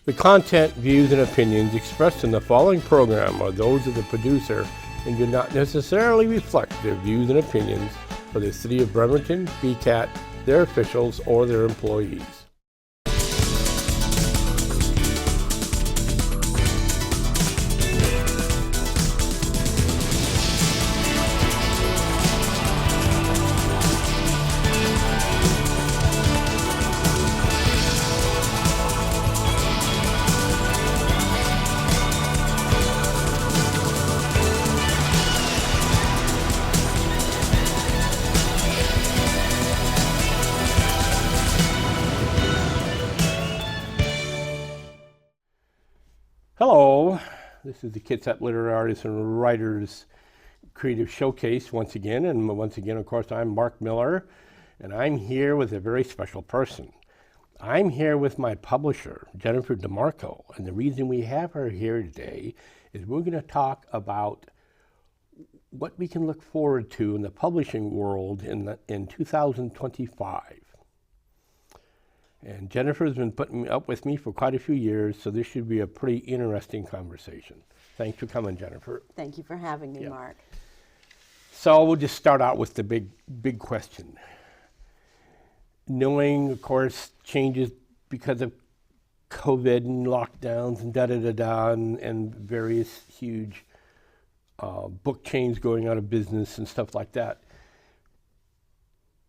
The content, views, and opinions expressed in the following program are those of the producer and do not necessarily reflect their views and opinions for the City of Bremerton, BCAT, their officials, or their employees. Hello, this is the Kitsap Literary Artists and Writers Creative Showcase once again, and of course, I'm Mark Miller, and I'm here with a very special person. I'm here with my publisher, Jennifer DiMarco, and the reason we have her here today is we're going to talk about what we can look forward to in the publishing world in 2025. And Jennifer's been putting up with me for quite a few years, so this should be a pretty interesting conversation. Thanks for coming, Jennifer. Thank you for having me, Mark. So we'll just start out with the big question. Knowing, of course, changes because of COVID and lockdowns and and various huge book chains going out of business and stuff like that.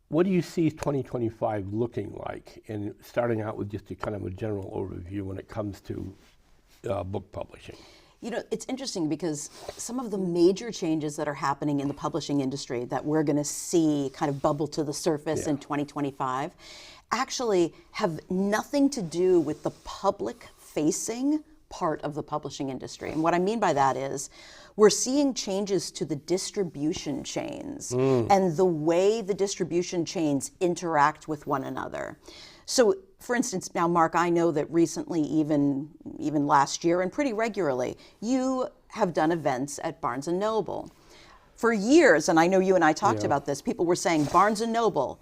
What do you see 2025 looking like? And starting out with just a kind of a general overview when it comes to book publishing. You know, it's interesting because some of the major changes that are happening in the publishing industry that we're going to see kind of bubble to the surface in 2025 actually have nothing to do with the public-facing part of the publishing industry. And what I mean by that is we're seeing changes to the distribution chains and the way the distribution chains interact with one another. So, for instance, now, Mark, I know that recently, even last year and pretty regularly, you have done events at Barnes & Noble. For years, and I know you and I talked about this, people were saying Barnes & Noble,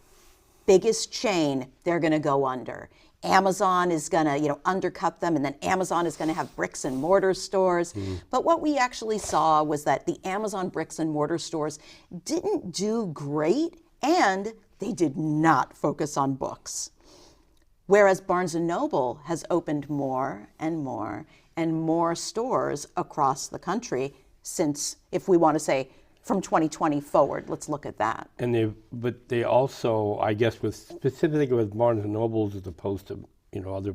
biggest chain, they're going to go under. Amazon is going to, undercut them, and then Amazon is going to have bricks and mortar stores. But what we actually saw was that the Amazon bricks and mortar stores didn't do great, and they did not focus on books. Whereas Barnes & Noble has opened more and more and more stores across the country since, if we want to say, from 2020 forward, let's look at that. And they also, I guess, specifically with Barnes and Nobles as opposed to other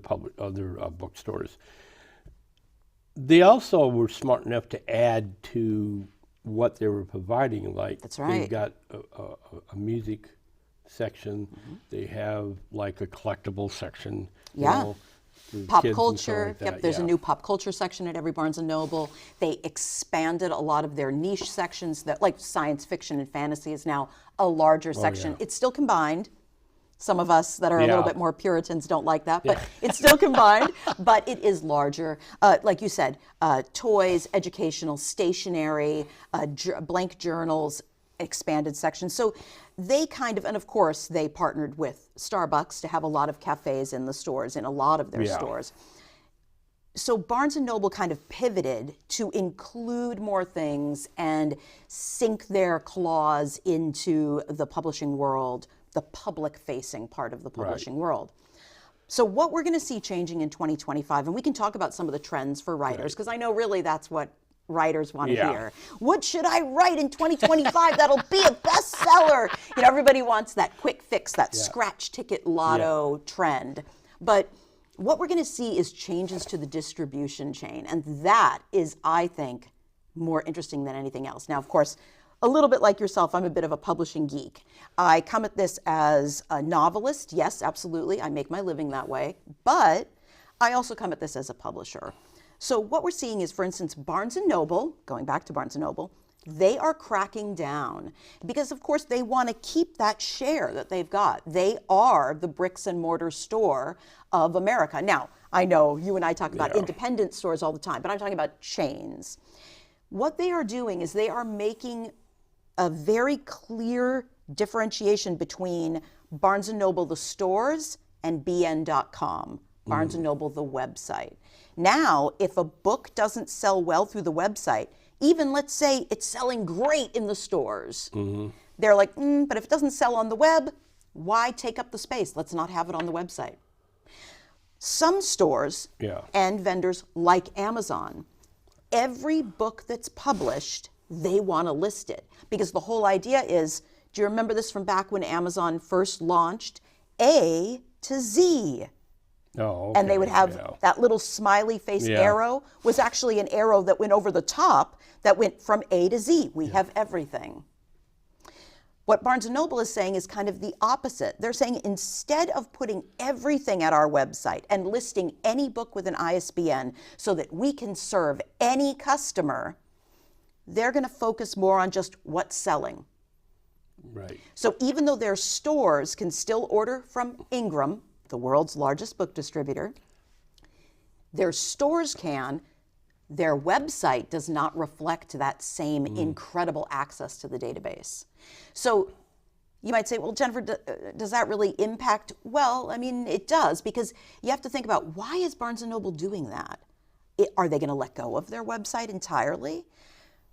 bookstores, they also were smart enough to add to what they were providing. Like that's right. They've got a music section. They have like a collectible section. Pop culture. There's a new pop culture section at every Barnes & Noble. They expanded a lot of their niche sections that, like science fiction and fantasy, is now a larger section. It's still combined. Some of us that are a little bit more Puritans don't like that, but it's still combined, but it is larger. Like you said, toys, educational, stationery, blank journals, expanded section. So they and of course, they partnered with Starbucks to have a lot of cafes in the stores, in a lot of their stores. So Barnes & Noble kind of pivoted to include more things and sink their claws into the publishing world, the public-facing part of the publishing world. So what we're going to see changing in 2025, and we can talk about some of the trends for writers, because I know really that's what writers want to hear. What should I write in 2025 that'll be a bestseller? Everybody wants that quick fix, that scratch ticket lotto trend. But what we're going to see is changes to the distribution chain, and that is, I think, more interesting than anything else. Now, of course, a little bit like yourself, I'm a bit of a publishing geek. I come at this as a novelist. Yes, absolutely. I make my living that way. But I also come at this as a publisher. So what we're seeing is, for instance, Barnes & Noble, going back to Barnes & Noble, they are cracking down because, of course, they want to keep that share that they've got. They are the bricks and mortar store of America. Now, I know you and I talk about independent stores all the time, but I'm talking about chains. What they are doing is they are making a very clear differentiation between Barnes & Noble, the stores, and bn.com, Barnes & Noble, the website. Now, if a book doesn't sell well through the website, even let's say it's selling great in the stores, they're like, but if it doesn't sell on the web, why take up the space? Let's not have it on the website. Some stores and vendors like Amazon, every book that's published, they want to list it. Because the whole idea is, do you remember this from back when Amazon first launched? A to Z. Oh, okay. And they would have that little smiley face arrow was actually an arrow that went over the top that went from A to Z. We have everything. What Barnes & Noble is saying is kind of the opposite. They're saying instead of putting everything at our website and listing any book with an ISBN so that we can serve any customer, they're going to focus more on just what's selling. Right. So even though their stores can still order from Ingram, the world's largest book distributor, their stores can, their website does not reflect that same incredible access to the database. So you might say, well, Jennifer, does that really impact? Well, I mean, it does, because you have to think about, why is Barnes & Noble doing that? Are they going to let go of their website entirely?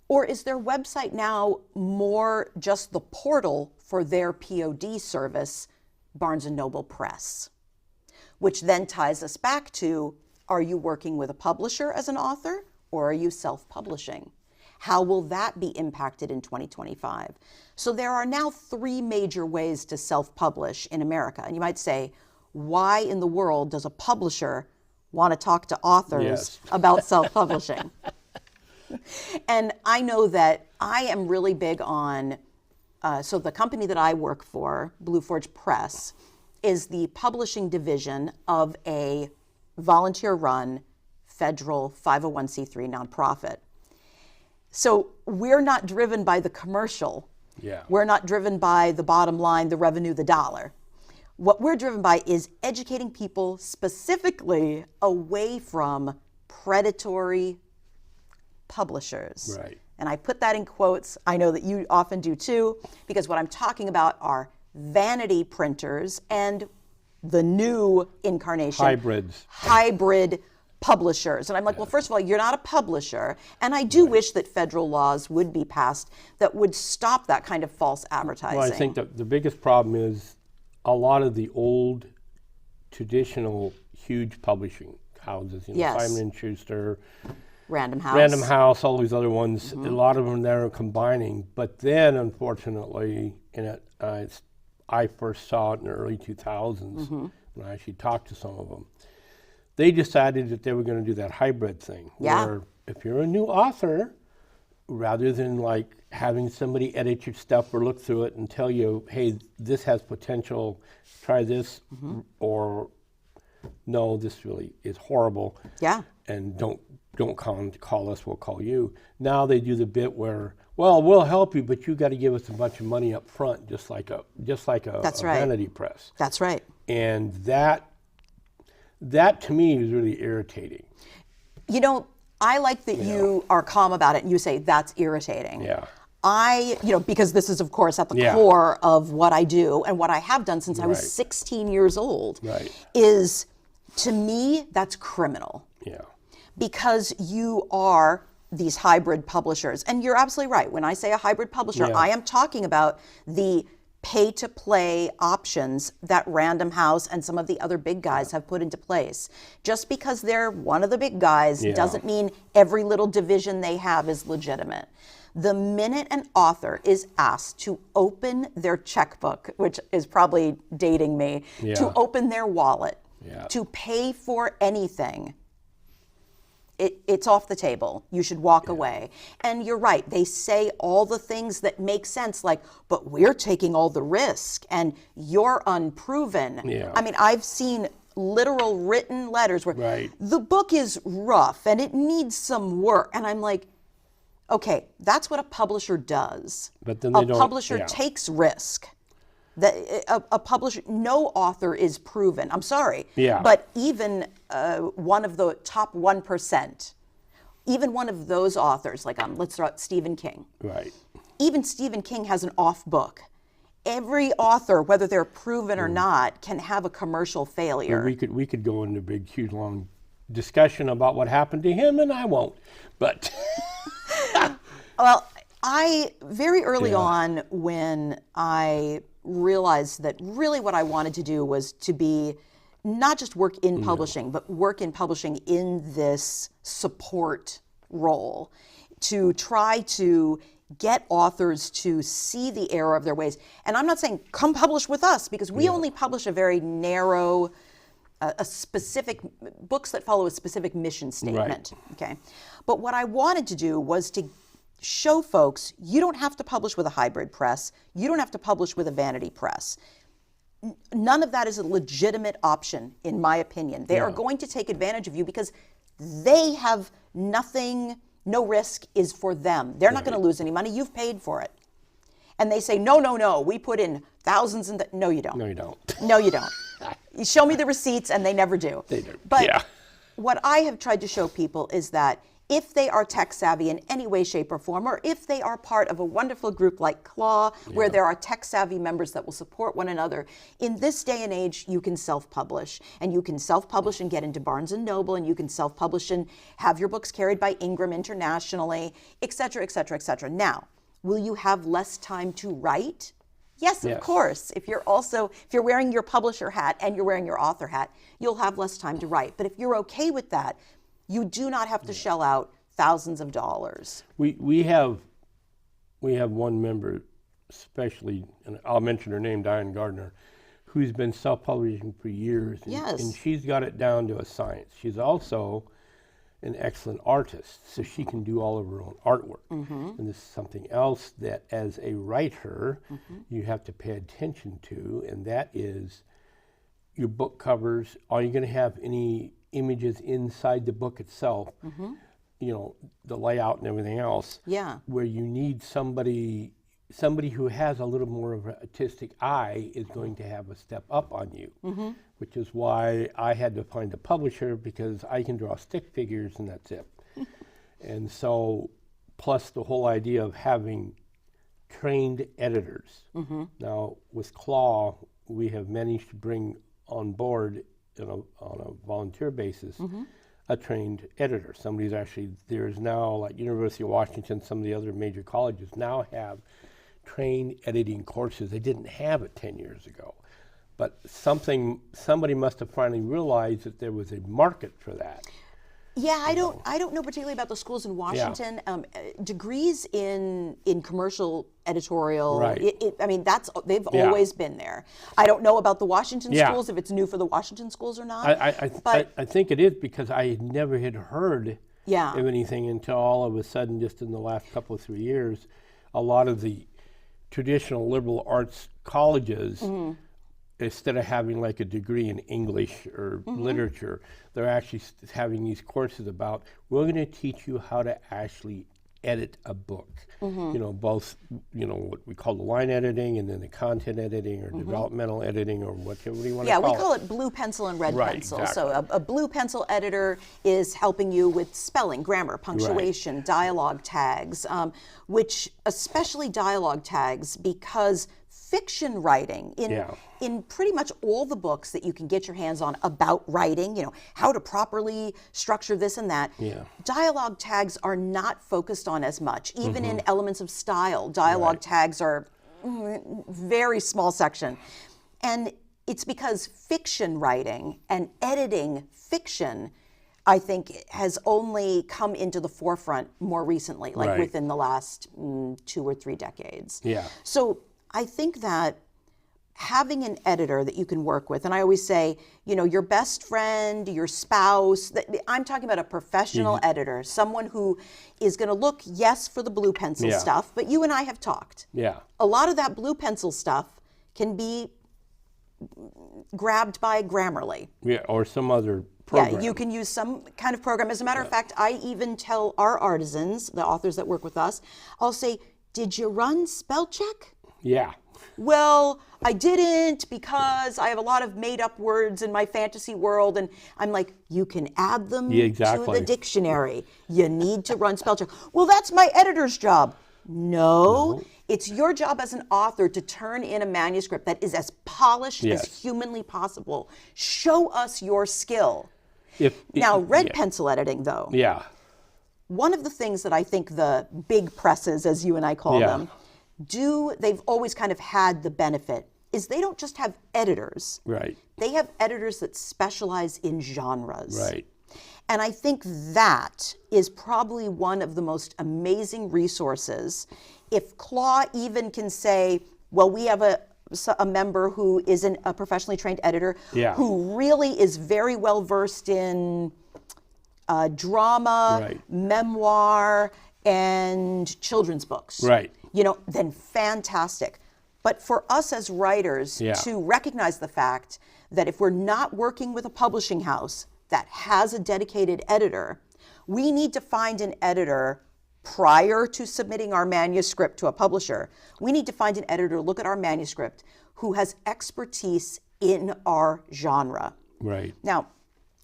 Or is their website now more just the portal for their POD service, Barnes & Noble Press? Which then ties us back to, are you working with a publisher as an author, or are you self-publishing? How will that be impacted in 2025? So there are now 3 major ways to self-publish in America. And you might say, why in the world does a publisher want to talk to authors about self-publishing? And I know that I am really big on, so the company that I work for, Blue Forge Press, is the publishing division of a volunteer-run federal 501c3 nonprofit. So we're not driven by the commercial. We're not driven by the bottom line, the revenue, the dollar. What we're driven by is educating people specifically away from predatory publishers. Right. And I put that in quotes. I know that you often do too, because what I'm talking about are vanity printers and the new incarnation. Hybrid publishers. And I'm like, well, first of all, you're not a publisher. And I do wish that federal laws would be passed that would stop that kind of false advertising. Well, I think that the biggest problem is a lot of the old, traditional, huge publishing houses, Simon & Schuster, Random House, all these other ones, a lot of them they're combining. But then, unfortunately, I first saw it in the early 2000s, when I actually talked to some of them. They decided that they were going to do that hybrid thing, where if you're a new author, rather than like having somebody edit your stuff or look through it and tell you, hey, this has potential, try this, or no, this really is horrible, and don't call us, we'll call you. Now they do the bit where, well, we'll help you, but you got to give us a bunch of money up front, just like a vanity press. That's right. And that to me is really irritating. You know, I like that you are calm about it and you say that's irritating. Because this is, of course, at the core of what I do and what I have done since I was 16 years old, is, to me, that's criminal. Because you are these hybrid publishers. And you're absolutely right. When I say a hybrid publisher, I am talking about the pay-to-play options that Random House and some of the other big guys have put into place. Just because they're one of the big guys doesn't mean every little division they have is legitimate. The minute an author is asked to open their checkbook, which is probably dating me, to open their wallet, to pay for anything, it's off the table. You should walk away. And you're right. They say all the things that make sense, like, but we're taking all the risk and you're unproven. I mean, I've seen literal written letters where the book is rough and it needs some work. And I'm like, okay, that's what a publisher does. But then a publisher takes risk. A publisher, no author is proven. I'm sorry. But even one of the top 1%, even one of those authors, like let's throw out Stephen King. Even Stephen King has an off book. every author, whether they're proven or not, can have a commercial failure. We could go into a big, huge, long discussion about what happened to him, and I won't. But well, I very early on, when I realized that really what I wanted to do was to be not just work in publishing, but work in publishing in this support role, to try to get authors to see the error of their ways. And I'm not saying come publish with us, because we only publish a very narrow, a specific, books that follow a specific mission statement. Right. Okay. But what I wanted to do was to show folks, you don't have to publish with a hybrid press. You don't have to publish with a vanity press. None of that is a legitimate option, in my opinion. They are going to take advantage of you because they have nothing. No risk is for them. They're not going to lose any money. You've paid for it. And they say, no, no, no, we put in thousands in the... No, you don't. No, you don't. No, you don't. You show me the receipts, and they never do. They do. But what I have tried to show people is that if they are tech savvy in any way, shape, or form, or if they are part of a wonderful group like Claw, where there are tech savvy members that will support one another, in this day and age, you can self-publish. And you can self-publish and get into Barnes & Noble, and you can self-publish and have your books carried by Ingram internationally, et cetera, et cetera, et cetera. Now, will you have less time to write? Yes, of course. If you're wearing your publisher hat and you're wearing your author hat, you'll have less time to write. But if you're okay with that, you do not have to shell out thousands of dollars. We have one member, especially, and I'll mention her name, Diane Gardner, who's been self-publishing for years. And she's got it down to a science. She's also an excellent artist, so she can do all of her own artwork. And this is something else that, as a writer, you have to pay attention to, and that is your book covers. Are you going to have any images inside the book itself, you know, the layout and everything else, where you need somebody who has a little more of an artistic eye is going to have a step up on you, which is why I had to find a publisher, because I can draw stick figures and that's it. And so, plus the whole idea of having trained editors. Now, with Claw, we have managed to bring on board on a volunteer basis, a trained editor. Somebody's actually, there's now, like University of Washington, some of the other major colleges now have trained editing courses. They didn't have it 10 years ago. But somebody must have finally realized that there was a market for that. Yeah, I don't know particularly about the schools in Washington. Degrees in commercial editorial, I mean, they've always been there. I don't know about the Washington schools, if it's new for the Washington schools or not. I think it is, because I never had heard of anything until all of a sudden, just in the last couple of 3 years, a lot of the traditional liberal arts colleges, instead of having like a degree in English or literature, they're actually having these courses about, we're going to teach you how to actually edit a book. You know, both, you know, what we call the line editing, and then the content editing, or developmental editing, or whatever you want to call it. Yeah, we call it blue pencil and red pencil. Exactly. So a blue pencil editor is helping you with spelling, grammar, punctuation, dialogue tags, which especially dialogue tags, because fiction writing in pretty much all the books that you can get your hands on about writing, you know, how to properly structure this and that, dialogue tags are not focused on as much. Even in elements of style, dialogue tags are very small section. And it's because fiction writing and editing fiction, I think, has only come into the forefront more recently, like within the last 2 or 3 decades. So I think that having an editor that you can work with, and I always say, you know, your best friend, your spouse, I'm talking about a professional editor, someone who is going to look, yes, for the blue pencil stuff, but you and I have talked. A lot of that blue pencil stuff can be grabbed by Grammarly. Or some other program. Yeah, you can use some kind of program. As a matter of fact, I even tell our artisans, the authors that work with us, I'll say, did you run spell check? Well, I didn't, because I have a lot of made-up words in my fantasy world, and I'm like, you can add them to the dictionary. You need to run spell check. Well, that's my editor's job. No. It's your job as an author to turn in a manuscript that is as polished as humanly possible. Show us your skill. Now, red pencil editing, though. Yeah. One of the things that I think the big presses, as you and I call them, they've always kind of had the benefit, is they don't just have editors. Right. They have editors that specialize in genres. Right. And I think that is probably one of the most amazing resources. If Claw even can say, well, we have a member who isn't a professionally trained editor, who really is very well versed in drama, memoir, and children's books. Right. You know, then fantastic. But for us as writers to recognize the fact that if we're not working with a publishing house that has a dedicated editor, we need to find an editor prior to submitting our manuscript to a publisher. We need to find an editor, look at our manuscript, who has expertise in our genre. Right. Now,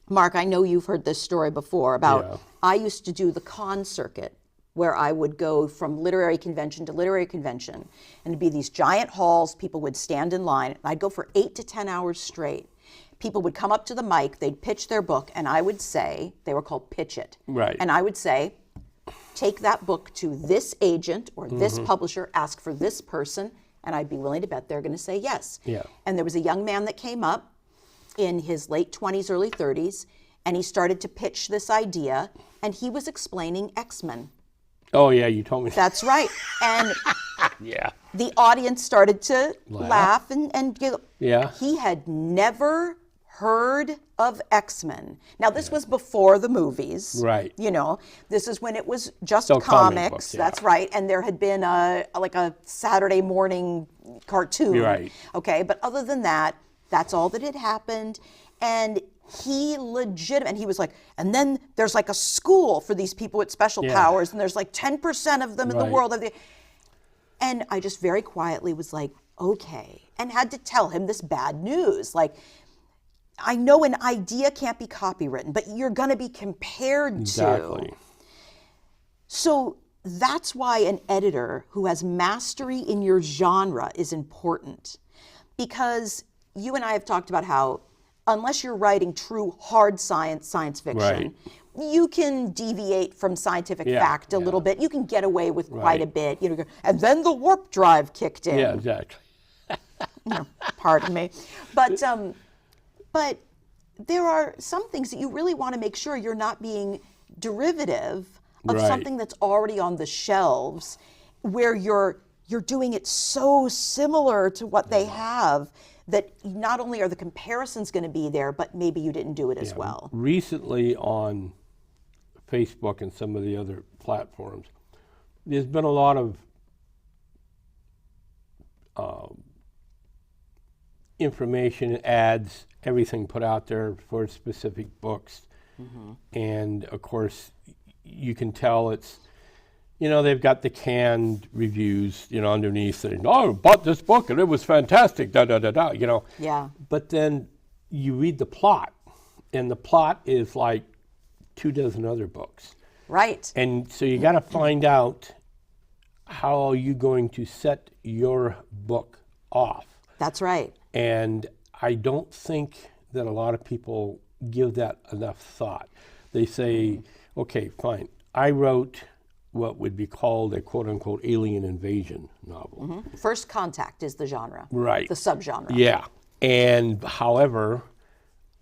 Mark, I know you've heard this story before about I used to do the con circuit, where I would go from literary convention to literary convention, and it'd be these giant halls, people would stand in line, and I'd go for 8 to 10 hours straight. People would come up to the mic, they'd pitch their book, and I would say, they were called Pitch It. Right. And I would say, take that book to this agent or this publisher, ask for this person, and I'd be willing to bet they're going to say yes. Yeah. And there was a young man that came up in his late 20s, early 30s, and he started to pitch this idea, and he was explaining X-Men. Oh, yeah, you told me. That's right. And yeah. the audience started to laugh and giggle. Yeah. He had never heard of X-Men. Now, this was before the movies. Right. You know, this is when it was just Still comics. books, That's right. And there had been a Saturday morning cartoon. Right. Okay. But other than that, that's all that had happened. And he and he was like, and then there's like a school for these people with special powers, and there's like 10% of them in the world. And I just very quietly was like, okay, and had to tell him this bad news. Like, I know an idea can't be copywritten, but you're going to be compared to. So that's why an editor who has mastery in your genre is important. Because you and I have talked about how unless you're writing true hard science fiction, you can deviate from scientific fact a little bit. You can get away with quite a bit. You know, and then the warp drive kicked in. Yeah, exactly. Pardon me. But there are some things that you really want to make sure you're not being derivative of something that's already on the shelves, where you're doing it so similar to what they have that not only are the comparisons going to be there, but maybe you didn't do it as well. Recently on Facebook and some of the other platforms, there's been a lot of information, ads, everything put out there for specific books. And of course, you can tell it's, you know, they've got the canned reviews, you know, underneath saying, oh, I bought this book and it was fantastic, you know. Yeah. But then you read the plot, and the plot is like 24 other books. Right. And so you got to find out how are you going to set your book off. That's right. And I don't think that a lot of people give that enough thought. They say, okay, fine, I wrote what would be called a quote-unquote alien invasion novel. First Contact is the genre. Right. The subgenre. Yeah. And however,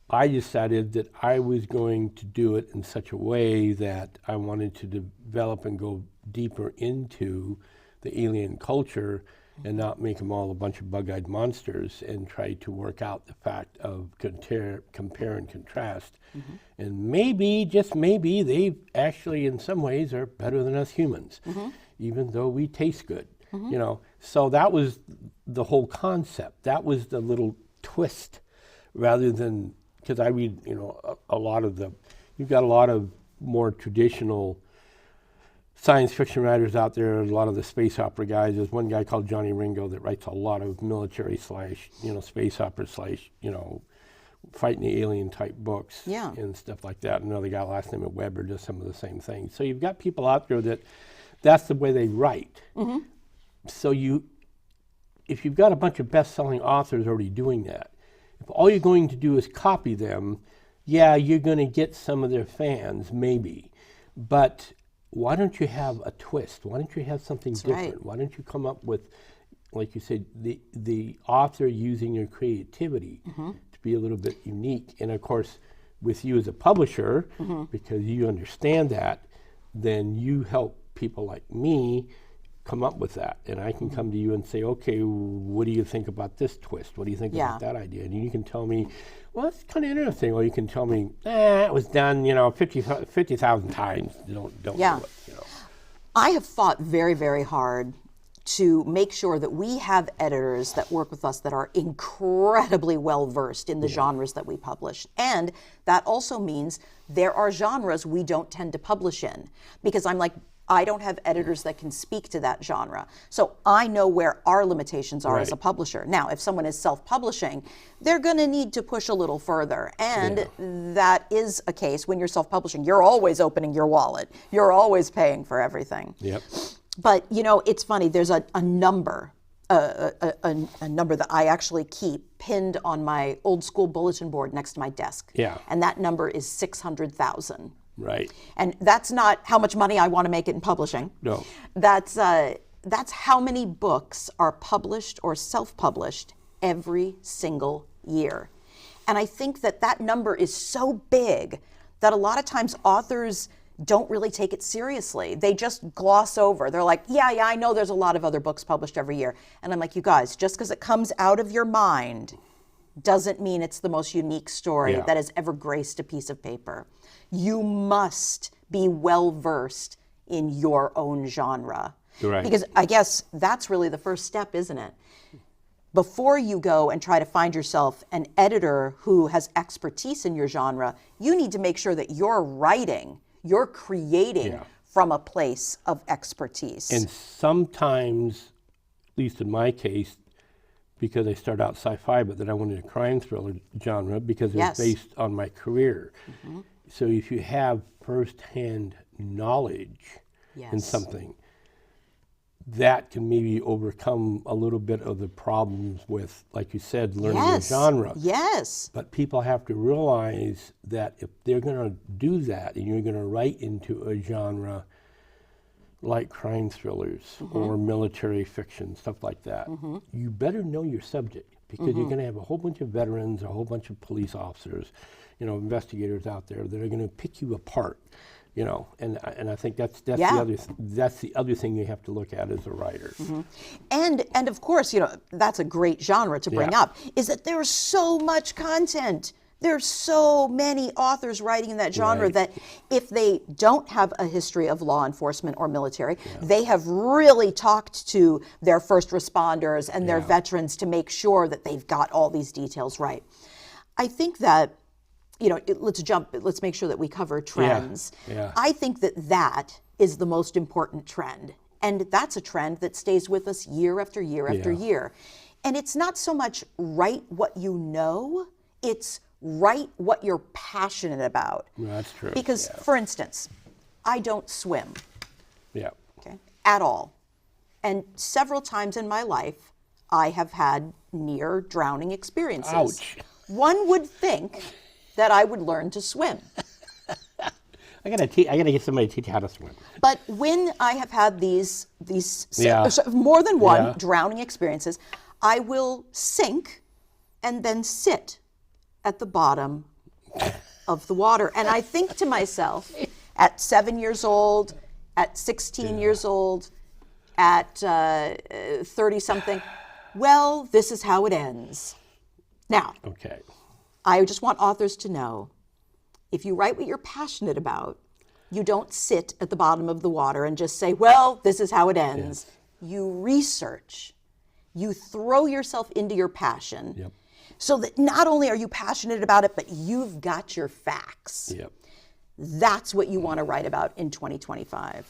I decided that I was going to do it in such a way that I wanted to develop and go deeper into the alien culture and not make them all a bunch of bug-eyed monsters, and try to work out the fact of compare and contrast. And maybe, just maybe, they actually in some ways are better than us humans, even though we taste good. You know, so that was the whole concept. That was the little twist, rather than, because I read, you know, a lot of you've got a lot of more traditional science fiction writers out there, a lot of the space opera guys. There's one guy called Johnny Ringo that writes a lot of military / you know, space opera / you know, fighting the alien type books and stuff like that. Another guy last name of Weber does some of the same things. So you've got people out there that that's the way they write. So if you've got a bunch of best-selling authors already doing that, if all you're going to do is copy them, yeah, you're going to get some of their fans, maybe. But why don't you have a twist? Why don't you have something different? Right. Why don't you come up with, like you said, the author using your creativity to be a little bit unique? And of course, with you as a publisher, because you understand that, then you help people like me come up with that. And I can come to you and say, okay, what do you think about this twist? What do you think about that idea? And you can tell me, well, it's kind of interesting. Or you can tell me, it was done, 50,000 times. Don't do it. I have fought very, very hard to make sure that we have editors that work with us that are incredibly well versed in the genres that we publish. And that also means there are genres we don't tend to publish in, because I don't have editors that can speak to that genre. So I know where our limitations are as a publisher. Now, if someone is self-publishing, they're going to need to push a little further. And that is a case when you're self-publishing. You're always opening your wallet. You're always paying for everything. Yep. But, it's funny. There's a number, a number that I actually keep pinned on my old school bulletin board next to my desk. Yeah. And that number is 600,000. Right. And that's not how much money I want to make it in publishing. No. That's how many books are published or self-published every single year. And I think that number is so big that a lot of times authors don't really take it seriously. They just gloss over. They're like, yeah, I know there's a lot of other books published every year. And I'm like, you guys, just because it comes out of your mind doesn't mean it's the most unique story that has ever graced a piece of paper. You must be well-versed in your own genre. Right. Because I guess that's really the first step, isn't it? Before you go and try to find yourself an editor who has expertise in your genre, you need to make sure that you're creating from a place of expertise. And sometimes, at least in my case, because I started out sci-fi, but then I went into crime thriller genre because it was based on my career. So if you have first-hand knowledge in something, that can maybe overcome a little bit of the problems with, like you said, learning a genre. Yes. But people have to realize that if they're going to do that and you're going to write into a genre like crime thrillers or military fiction, stuff like that, you better know your subject, because you're going to have a whole bunch of veterans, a whole bunch of police officers, investigators out there that are going to pick you apart, and I think that's the other thing you have to look at as a writer. And of course, that's a great genre to bring up, is that there's so much content. There's so many authors writing in that genre that if they don't have a history of law enforcement or military, they have really talked to their first responders and their veterans to make sure that they've got all these details right. I think that, let's make sure that we cover trends. I think that is the most important trend. And that's a trend that stays with us year after year after year. And it's not so much write what you know, it's write what you're passionate about. That's true. Because, for instance, I don't swim. Okay. At all. And several times in my life, I have had near drowning experiences. Ouch. One would think that I would learn to swim. I gotta get somebody to teach you how to swim. But when I have had these more than one drowning experiences, I will sink and then sit at the bottom of the water. And I think to myself, at 7 years old, at 16 years old, at 30-something, well, this is how it ends. Now, I just want authors to know, if you write what you're passionate about, you don't sit at the bottom of the water and just say, well, this is how it ends. You research. You throw yourself into your passion. So that not only are you passionate about it, but you've got your facts. That's what you want to write about in 2025.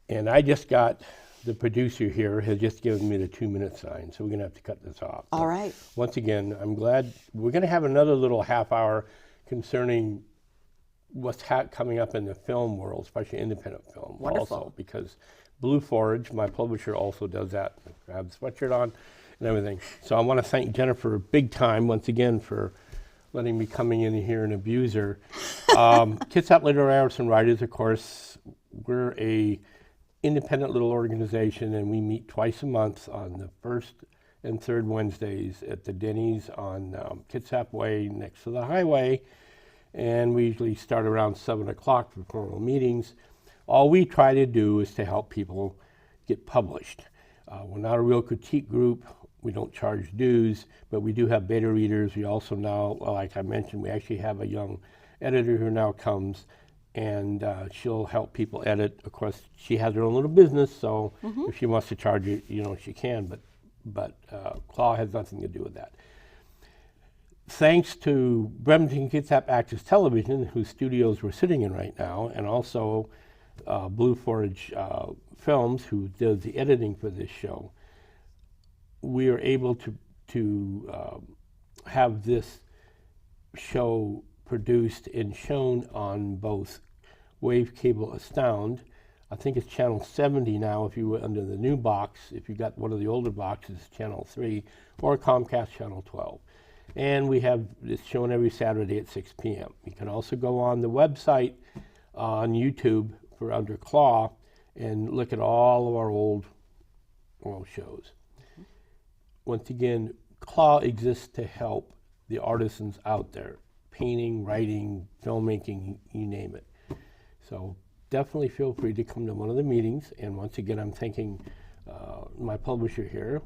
And I just got, the producer here has just given me the 2-minute sign, so we're going to have to cut this off. All right. Once again, I'm glad we're going to have another little half hour concerning what's coming up in the film world, especially independent film. Wonderful. Also, because Blue Forge, my publisher, also does that. I have the sweatshirt on and everything. So I want to thank Jennifer big time once again for letting me coming in here and abuse her. Kitsap Literary Artists and Writers, of course, we're a independent little organization, and we meet twice a month on the first and third Wednesdays at the Denny's on Kitsap Way next to the highway. And we usually start around 7 o'clock for formal meetings. All we try to do is to help people get published. We're not a real critique group. We don't charge dues, but we do have beta readers. We also now, like I mentioned, we actually have a young editor who now comes, and she'll help people edit. Of course, she has her own little business, so if she wants to charge it, she can, but Claw has nothing to do with that. Thanks to Bremerton Kitsap Access Television, whose studios we're sitting in right now, and also Blue Forge Films, who does the editing for this show, we are able to have this show produced and shown on both Wave Cable Astound. I think it's channel 70 now if you were under the new box. If you got one of the older boxes, channel 3, or Comcast channel 12. And we have this shown every Saturday at 6 p.m. You can also go on the website on YouTube for under Claw and look at all of our old shows. Once again, Claw exists to help the artisans out there, painting, writing, filmmaking, you name it. So definitely feel free to come to one of the meetings. And once again, I'm thanking my publisher here,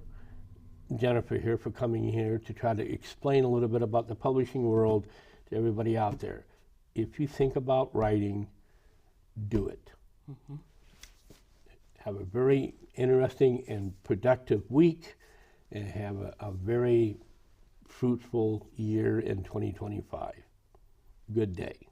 Jennifer here, for coming here to try to explain a little bit about the publishing world to everybody out there. If you think about writing, do it. Have a very interesting and productive week, and have a very fruitful year in 2025. Good day.